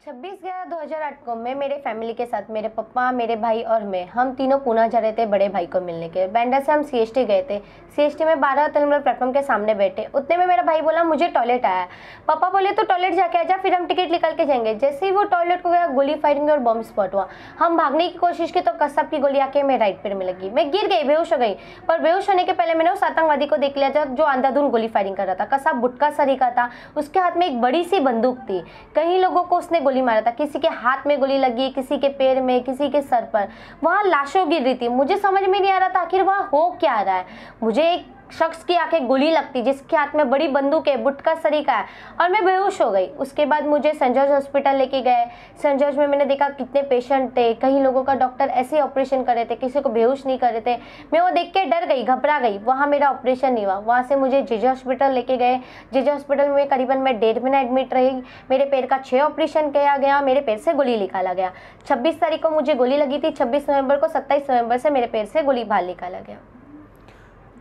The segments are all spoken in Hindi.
26/11/2008 को मैं मेरे फैमिली के साथ, मेरे पापा, मेरे भाई और मैं, हम तीनों पूना जा रहे थे बड़े भाई को मिलने के। बैंडा से हम सीएसटी गए थे। सीएसटी में 12 नंबर प्लेटफॉर्म के सामने बैठे। उतने में मेरा भाई बोला मुझे टॉयलेट आया है। पापा बोले तो टॉयलेट जाके आ जा, फिर हम टिकट निकल के जाएंगे। जैसे ही वो टॉयलेट को गया, गोली फायरिंग और बॉम्ब स्पॉट हुआ। हम भागने की कोशिश की तो कस्सब की गोली आके मेरे राइट पैर में लगी। मैं गिर गई, बेहोश हो गई। पर बेहोश होने के पहले मैंने उस आतंकवादी को देख लिया जो अंधाधुंध गोली फायरिंग कर रहा था। कस्सब बुटका सरी का था। उसके हाथ में एक बड़ी सी बंदूक थी। कई लोगों को उसने गोली मारा था। किसी के हाथ में गोली लगी, किसी के पैर में, किसी के सर पर। वहां लाशों गिर रही थी। मुझे समझ में नहीं आ रहा था आखिर वहां हो क्या रहा है। मुझे एक शख्स की आंखें गोली लगती जिसके हाथ में बड़ी बंदूक है, बुटका सरीका है, और मैं बेहोश हो गई। उसके बाद मुझे सेंट जॉर्ज हॉस्पिटल लेके गए। सेंट जॉर्ज में मैंने देखा कितने पेशेंट थे। कई लोगों का डॉक्टर ऐसे ऑपरेशन कर रहे थे, किसी को बेहोश नहीं कर रहे थे। मैं वो देख के डर गई, घबरा गई। वहाँ मेरा ऑपरेशन नहीं हुआ। वहाँ से मुझे जेजे हॉस्पिटल लेके गए। जेजे हॉस्पिटल में करीबन मैं 1.5 महीना एडमिट रही। मेरे पैर का 6 ऑपरेशन किया गया। मेरे पैर से गोली निकाला गया। 26 तारीख को मुझे गोली लगी थी। 26 नवंबर को 27 नवंबर से मेरे पैर से गोली बाहर निकाला गया।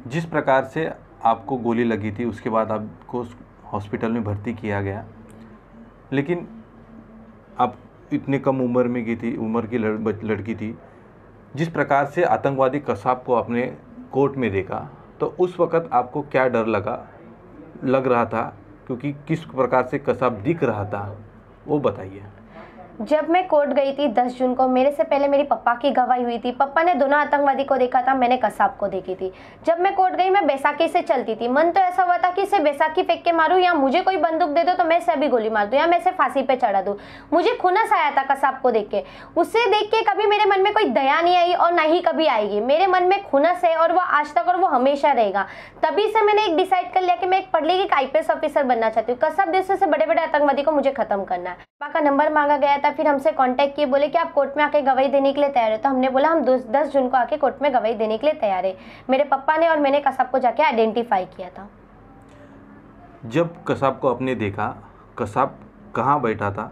जिस प्रकार से आपको गोली लगी थी उसके बाद आपको हॉस्पिटल में भर्ती किया गया, लेकिन आप इतने कम उम्र में की थी, उम्र की लड़की थी। जिस प्रकार से आतंकवादी कसाब को आपने कोर्ट में देखा तो उस वक़्त आपको क्या डर लग रहा था, क्योंकि किस प्रकार से कसाब दिख रहा था वो बताइए। जब मैं कोर्ट गई थी 10 जून को, मेरे से पहले मेरी पप्पा की गवाही हुई थी। पप्पा ने दोनों आतंकवादी को देखा था, मैंने कसाब को देखी थी। जब मैं कोर्ट गई, मैं बैसाखी से चलती थी। मन तो ऐसा हुआ था कि इसे बैसाखी फेंक के मारूं, या मुझे कोई बंदूक दे दो तो मैं इसे अभी गोली मार दूं, या मैं इसे फांसी पे चढ़ा दूं। मुझे खुनस आया था कसाब को देख के। उसे देख के कभी मेरे मन में कोई दया नहीं आई और ना ही कभी आएगी। मेरे मन में खुनस है और वो आज तक और वो हमेशा रहेगा। तभी से मैंने एक डिसाइड कर लिया कि मैं एक पढ़ लिखी IPS ऑफिसर बनना चाहती हूँ। कसाब देशों से बड़े बड़े आतंकवादी को मुझे खत्म करना है। पापा का नंबर मांगा गया था, फिर हमसे कॉन्टेक्ट किए, बोले कि आप कोर्ट में आके गवाही देने के लिए तैयार है। तो हमने बोला हम 10 जून को आके कोर्ट में गवाही देने के लिए तैयार है। मेरे पापा ने और मैंने कसाब को जाके आइडेंटिफाई किया था। जब कसाब को आपने देखा, कसाब कहाँ बैठा था,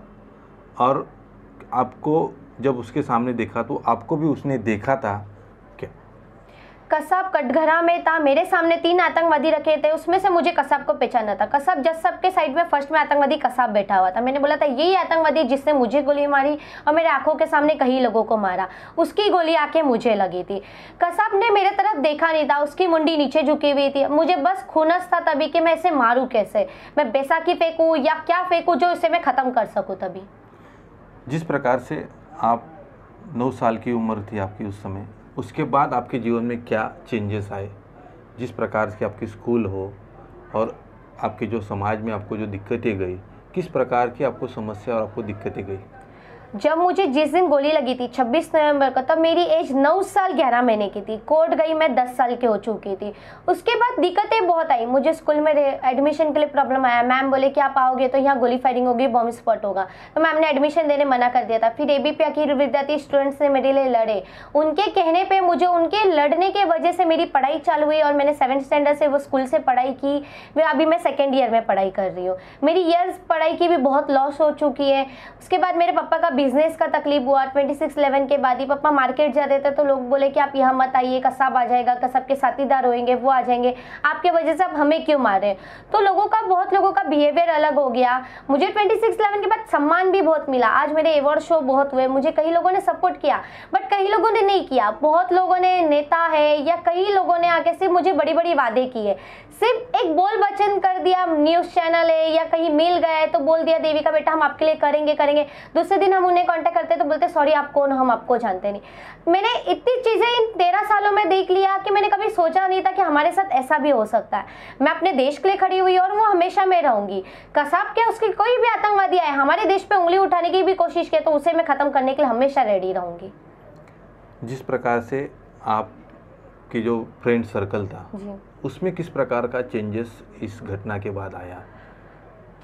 और आपको जब उसके सामने देखा तो आपको भी उसने देखा था क्या? कसाब कटघरा में था। मेरे सामने 3 आतंकवादी रखे थे, उसमें से मुझे कसाब को पहचाना था। कसाब जज साहब के साइड में फर्स्ट में आतंकवादी कसाब बैठा हुआ था। मैंने बोला था यही आतंकवादी जिसने मुझे गोली मारी और मेरे आंखों के सामने कई लोगों को मारा। उसकी गोली आके मुझे लगी थी। कसाब ने मेरे तरफ देखा नहीं था, उसकी मुंडी नीचे झुकी हुई थी। मुझे बस खुनस था तभी कि मैं इसे मारूं कैसे, मैं बैसाखी फेंकूं या क्या फेंकूं जो इसे मैं ख़त्म कर सकूं। तभी जिस प्रकार से आप 9 साल की उम्र थी आपकी उस समय, उसके बाद आपके जीवन में क्या चेंजेस आए? जिस प्रकार से आपकी स्कूल हो और आपके जो समाज में आपको जो दिक्कतें गई, किस प्रकार की आपको समस्या और आपको दिक्कतें गई? जब मुझे जिस दिन गोली लगी थी 26 नवंबर को, तब मेरी एज 9 साल 11 महीने की थी। कोर्ट गई मैं 10 साल की हो चुकी थी। उसके बाद दिक्कतें बहुत आई। मुझे स्कूल में एडमिशन के लिए प्रॉब्लम आया। मैम बोले कि आप आओगे तो यहाँ गोली फायरिंग होगी, बॉम्ब स्पॉट होगा। तो मैम ने एडमिशन देने मना कर दिया था। फिर ABP अखिल विद्यार्थी स्टूडेंट्स ने मेरे लिए लड़े। उनके कहने पर, मुझे उनके लड़ने के वजह से मेरी पढ़ाई चालू हुई और मैंने 7th स्टैंडर्ड से वो स्कूल से पढ़ाई की। अभी मैं 2nd ईयर में पढ़ाई कर रही हूँ। मेरी ईयर्स पढ़ाई की भी बहुत लॉस हो चुकी है। उसके बाद मेरे पापा का बिजनेस का तकलीफ हुआ। 26/11 के बाद ही पापा मार्केट जाते थे तो लोग बोले कि आप यहाँ मत आइए, कसाब आ जाएगा, कसाब के साथीदार होंगे, वो आ जाएंगे, आपके वजह से आप हमें क्यों मारे। तो बहुत लोगों का बिहेवियर अलग हो गया। मुझे 26/11 के बाद सम्मान भी बहुत मिला। आज मेरे अवार्ड शो बहुत हुए। मुझे कई लोगों ने सपोर्ट किया, बट कई लोगों ने नहीं किया। बहुत लोगों ने, नेता है या कई लोगों ने आके सिर्फ मुझे बड़ी बड़ी वादे किए, सिर्फ एक बोल वचन कर दिया। न्यूज़ चैनल है या कहीं मिल गए तो बोल दिया देविका बेटा हम आपके लिए करेंगे। दूसरे दिन हम उन्हें कांटेक्ट करते तो बोलते सॉरी आप कौन, हम आपको जानते नहीं। मैंने इतनी चीज़ें इन 13 सालों में देख लिया कि मैंने कभी सोचा नहीं था कि हमारे साथ ऐसा भी हो सकता है। मैं अपने देश के लिए खड़ी हुई और वो हमेशा मैं रहूंगी। कसाब क्या, उसकी कोई भी आतंकवादी आए हमारे देश पे उंगली उठाने की भी कोशिश की तो उसे मैं ख़त्म करने के लिए हमेशा रेडी रहूंगी। जिस प्रकार से आपकी जो फ्रेंड सर्कल था उसमें किस प्रकार का चेंजेस इस घटना के बाद आया?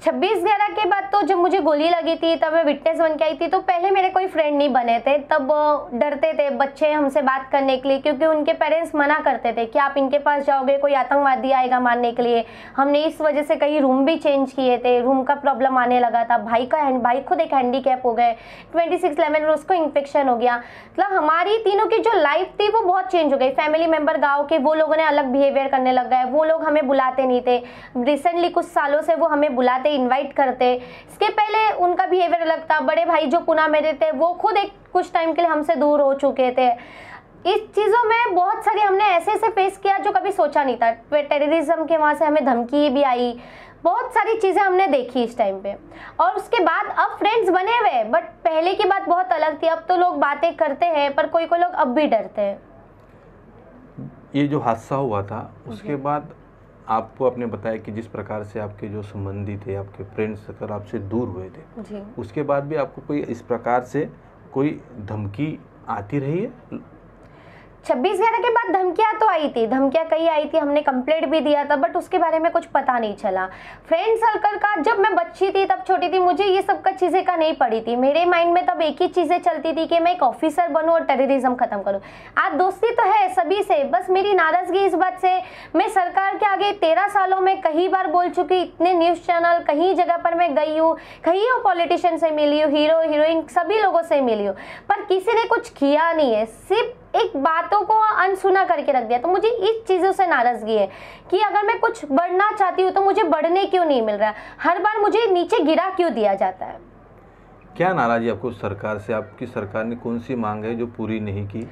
26/11 के बाद तो जब मुझे गोली लगी थी तब मैं विटनेस बन के आई थी। तो पहले मेरे कोई फ्रेंड नहीं बने थे। तब डरते थे बच्चे हमसे बात करने के लिए, क्योंकि उनके पेरेंट्स मना करते थे कि आप इनके पास जाओगे कोई आतंकवादी आएगा मारने के लिए। हमने इस वजह से कई रूम भी चेंज किए थे। रूम का प्रॉब्लम आने लगा था। भाई खुद एक हैंडीकैप हो गए। 26/11 में उसको इन्फेक्शन हो गया। मतलब हमारी तीनों की जो लाइफ थी वो बहुत चेंज हो गई। फैमिली मेम्बर गाँव के वो लोगों ने अलग बिहेवियर करने लग गए। वो लोग हमें बुलाते नहीं थे। रिसेंटली कुछ सालों से वो हमें बुलाते बुलाते, इनवाइट करते। इसके पहले उनका बिहेवियर अलग था। बड़े भाई जो पुणे में रहते, वो खुद एक कुछ टाइम के लिए हमसे दूर हो चुके थे। इस चीज़ों में बहुत सारी हमने ऐसे ऐसे फेस किया जो कभी सोचा नहीं था। टेररिज्म के वहाँ से हमें धमकी भी आई, बहुत सारी चीज़ें हमने देखी इस टाइम पे। और उसके बाद अब फ्रेंड्स बने हुए, बट पहले की बात बहुत अलग थी। अब तो लोग बातें करते हैं, पर कोई कोई लोग अब भी डरते हैं। ये जो हादसा हुआ था उसके बाद आपको आपने बताया कि जिस प्रकार से आपके जो संबंधी थे, आपके फ्रेंड्स अगर आपसे दूर हुए थे जी। उसके बाद भी आपको कोई इस प्रकार से कोई धमकी आती रही है? 26/11 के बाद धमकियाँ तो आई थी, धमकियाँ कई आई थी, हमने कंप्लेंट भी दिया था, बट उसके बारे में कुछ पता नहीं चला। फ्रेंड सर्कल का, जब मैं बच्ची थी तब छोटी थी, मुझे ये सब का चीज़ें का नहीं पड़ी थी। मेरे माइंड में तब एक ही चीज़ें चलती थी कि मैं एक ऑफिसर बनूं और टेररिज्म खत्म करूं। आज दोस्ती तो है सभी से, बस मेरी नाराज़गी इस बात से, मैं सरकार के आगे 13 सालों में कई बार बोल चुकी, इतने न्यूज़ चैनल, कहीं जगह पर मैं गई हूँ, कहीं पॉलिटिशियन से मिली हूँ, हीरो हीरोइन सभी लोगों से मिली हूँ, पर किसी ने कुछ किया नहीं है, सिर्फ एक बातों को अनसुना करके रख दिया। तो मुझे इस चीज़ों से नाराज़गी है कि अगर मैं कुछ बढ़ना चाहती हूँ तो मुझे बढ़ने क्यों नहीं मिल रहा है, हर बार मुझे नीचे गिरा क्यों दिया जाता है। क्या नाराज़गी आपको सरकार से? आपकी सरकार ने कौन सी मांग है जो पूरी नहीं की?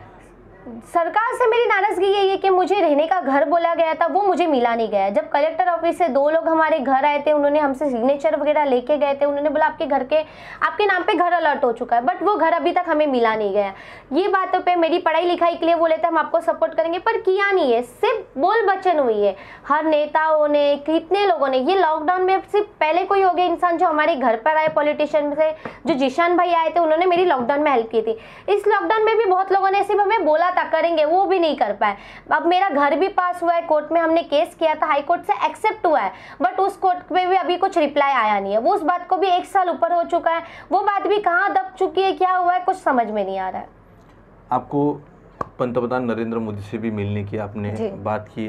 सरकार से मेरी नाराज़गी यही है कि मुझे रहने का घर बोला गया था, वो मुझे मिला नहीं गया। जब कलेक्टर ऑफिस से 2 लोग हमारे घर आए थे, उन्होंने हमसे सिग्नेचर वगैरह लेके गए थे, उन्होंने बोला आपके घर के आपके नाम पे घर अलर्ट हो चुका है, बट वो घर अभी तक हमें मिला नहीं गया। ये बातों पे मेरी पढ़ाई लिखाई के लिए बोले थे हम आपको सपोर्ट करेंगे, पर किया नहीं है, सिर्फ बोल बचन हुई है। हर नेताओं ने, कितने लोगों ने, ये लॉकडाउन में सिर्फ पहले कोई हो गया इंसान जो हमारे घर पर आए पॉलिटिशियन से, जो जिशान भाई आए थे, उन्होंने मेरी लॉकडाउन में हेल्प की थी। इस लॉकडाउन में भी बहुत लोगों ने सिर्फ हमें बोला था करेंगे, वो भी नहीं कर पाए। अब मेरा घर भी पास हुआ है, कोर्ट में हमने केस किया था, हाई कोर्ट से एक्सेप्ट हुआ है, बट उस कोर्ट में भी अभी कुछ रिप्लाई आया नहीं है। वो उस बात को भी 1 साल ऊपर हो चुका है, वो बात भी कहाँ दब चुकी है, क्या हुआ है, कुछ समझ में नहीं आ रहा है। आपको पंतप्रधान नरेंद्र मोदी से भी मिलने की आपने बात की।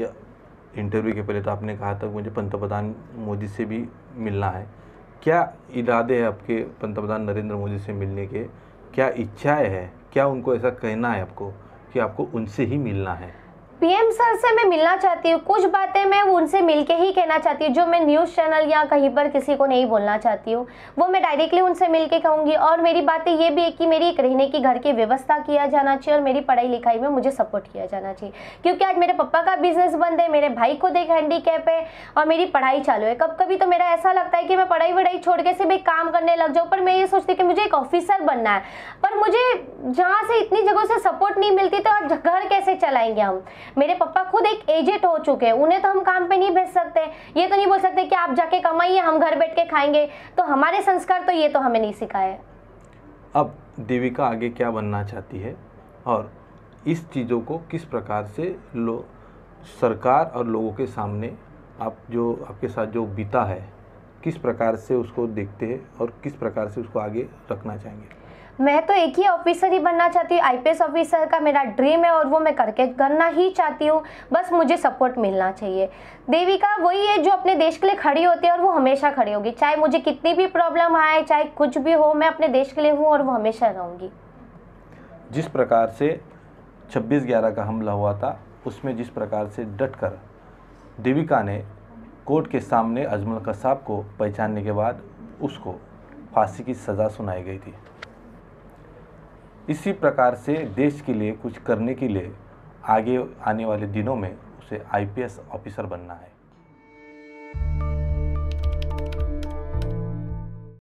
इंटरव्यू के पहले तो आपने कहा था मुझे पंतप्रधान मोदी से भी मिलना है। क्या इरादे है आपके पंतप्रधान नरेंद्र मोदी से मिलने के? क्या इच्छाएं है? क्या उनको ऐसा कहना है आपको कि आपको उनसे ही मिलना है? पीएम सर से मैं मिलना चाहती हूँ, कुछ बातें मैं उनसे मिलके ही कहना चाहती हूँ जो मैं न्यूज़ चैनल या कहीं पर किसी को नहीं बोलना चाहती हूँ, वो मैं डायरेक्टली उनसे मिलके कहूँगी। और मेरी बातें ये भी है कि मेरी एक रहने की घर की व्यवस्था किया जाना चाहिए और मेरी पढ़ाई लिखाई में मुझे सपोर्ट किया जाना चाहिए, क्योंकि आज मेरे पापा का बिजनेस बंद है, मेरे भाई को एक हैंडीकैप है और मेरी पढ़ाई चालू है। कभी कभी तो मेरा ऐसा लगता है कि मैं पढ़ाई वढ़ाई छोड़ के सिर्फ एक काम करने लग जाऊँ, पर मैं ये सोचती हूँ कि मुझे एक ऑफिसर बनना है, पर मुझे जहाँ से इतनी जगहों से सपोर्ट नहीं मिलती तो आज घर कैसे चलाएंगे हम। मेरे पापा खुद एक एजेड हो चुके हैं, उन्हें तो हम काम पे नहीं भेज सकते, ये तो नहीं बोल सकते कि आप जाके कमाइए हम घर बैठ के खाएंगे, तो हमारे संस्कार तो ये तो हमें नहीं सिखाए। अब देविका आगे क्या बनना चाहती है और इस चीज़ों को किस प्रकार से सरकार और लोगों के सामने आप जो आपके साथ जो बीता है किस प्रकार से उसको देखते हैं और किस प्रकार से उसको आगे रखना चाहेंगे? मैं तो एक ही ऑफिसर ही बनना चाहती हूँ, आईपीएस ऑफिसर का मेरा ड्रीम है और वो मैं करके करना ही चाहती हूँ, बस मुझे सपोर्ट मिलना चाहिए। देविका वही है जो अपने देश के लिए खड़ी होती है और वो हमेशा खड़ी होगी, चाहे मुझे कितनी भी प्रॉब्लम आए, चाहे कुछ भी हो, मैं अपने देश के लिए हूँ और वो हमेशा रहूँगी। जिस प्रकार से 26/11 का हमला हुआ था उसमें जिस प्रकार से डटकर देविका ने कोर्ट के सामने अजमल कसाब को पहचानने के बाद उसको फांसी की सज़ा सुनाई गई थी, इसी प्रकार से देश के लिए कुछ करने के लिए आगे आने वाले दिनों में उसे आईपीएस ऑफिसर बनना है।